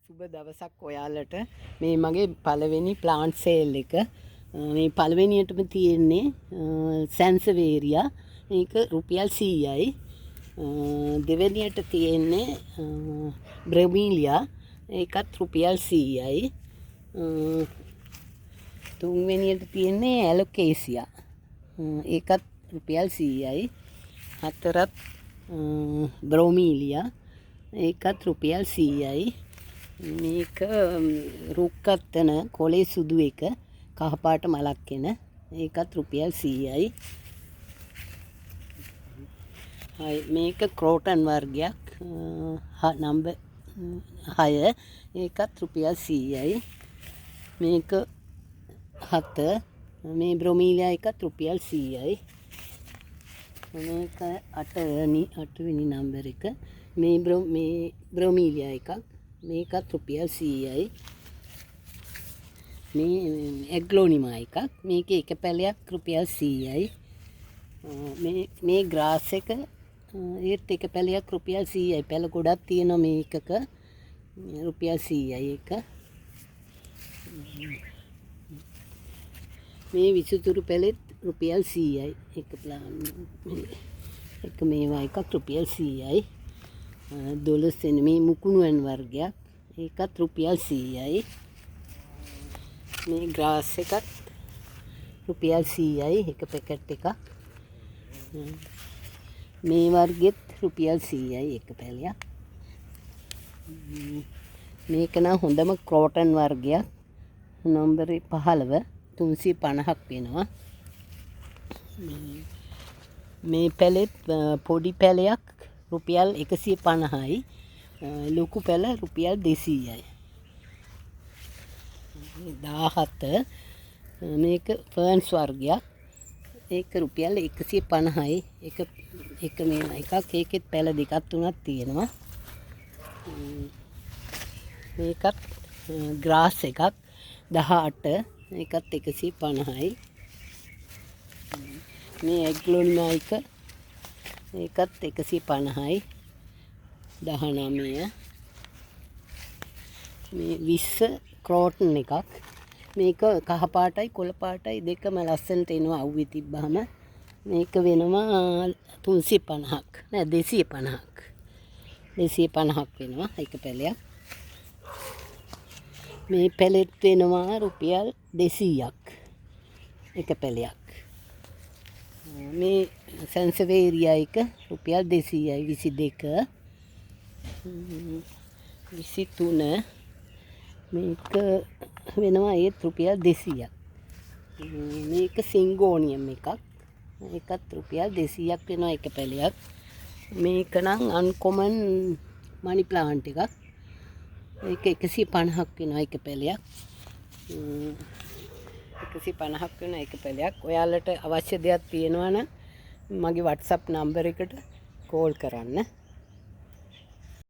සුබ දවසක් ඔයාලට. මේ මගේ පළවෙනි ප්ලාන්ට් සේල් එක. මේ පළවෙනියටම තියෙන්නේ සැන්සවේරියා. මේක රුපියල් 100යි. දෙවෙනියට තියෙන්නේ බ්‍රොමීලියා. ඒකත් රුපියල් 100යි. තුන්වෙනියට තියෙන්නේ ඇලොකේසියා. ඒකත් රුපියල් 100යි. හතරත් බ්‍රොමීලියා. ඒකත් රුපියල් 100යි. මේක රුක්කත්තන කොලේ සුදු එක කහපාට මලක් එන ඒකත් රුපියල් 100යි. මේක ක්‍රෝටන් වර්ගයක් නම්බර් 6 ඒකත් රුපියල් 100යි. මේක 7 මේ බ්‍රොමීලියා එකත් රුපියල් 100යි. මේක 8වෙනි නම්බර් එක මේ බ්‍රොමීලියා එකක් මේකත් රුපියල් 100යි. මේ ඇග්ලෝනිමා එකක් මේක එක පැලයක් රුපියල් 100යි. මේ ග්‍රාස් එක ඒත් එක පැලයක් රුපියල් 100යි. පැල ගොඩක් තියෙනවා මේකක රුපියල් 100යි එක. මේ විසුතුරු පැලෙත් රුපියල් 100යි. එක මේවා එකක් රුපියල් 100යි. 12 වෙනි මේ මුකුණුවන් වර්ගයක් ඒකත් රුපියල් 100යි. මේ ග්‍රාස් එකත් රුපියල් 100යි එක පැකට් එකක්. මේ වර්ගෙත් රුපියල් 100යි එක පැලයක්. මේක නම් හොඳම ක්‍රෝටන් වර්ගයක් නම්බර 15 350ක් වෙනවා. මේ පැලෙත් පොඩි පැලයක් රුපියල් 150යි. ලොකු පැල රුපියල් 200යි. 17 මේක ෆර්න්ස් වර්ගයක් ඒක රුපියල් 150යි. එක මේවා එකක් ඒකෙත් පැල දෙකක් තුනක් තියෙනවා. මේකත් ග්‍රාස් එකක් 18 ඒකත් 150යි. මේ ඇග්ලෝනිමා එක ඒකත් 150යි. 19 මේ 20 ක්‍රෝටන් එකක් මේක කහපාටයි කොළපාටයි දෙකම ලස්සනට එනවා අවුවේ තිබ්බහම. මේක වෙනවා 350ක් නෑ 250ක් 250ක් වෙනවා එක පැලයක්. මේ පැලෙත් වෙනවා රුපියල් 200ක් එක පැලයක්. මේ සැන්සවේරියා එක රුපියල් 200යි. 22 23 මේක වෙනවා ඒත් රුපියල් 200ක්. මේක සිංගෝනියම් එකක් ඒකත් රුපියල් 200ක් වෙනවා එක පැලයක්. මේක නම් අන්කොමන් මනි ප්ලාන්ට් එකක් ඒක 150ක් වෙනවා එක පැලයක්. 150ක් වෙනවා එක පැලයක්. ඔයාලට අවශ්‍ය දෙයක් තියෙනවා නම් මගේ WhatsApp නම්බර් එකට කෝල් කරන්න.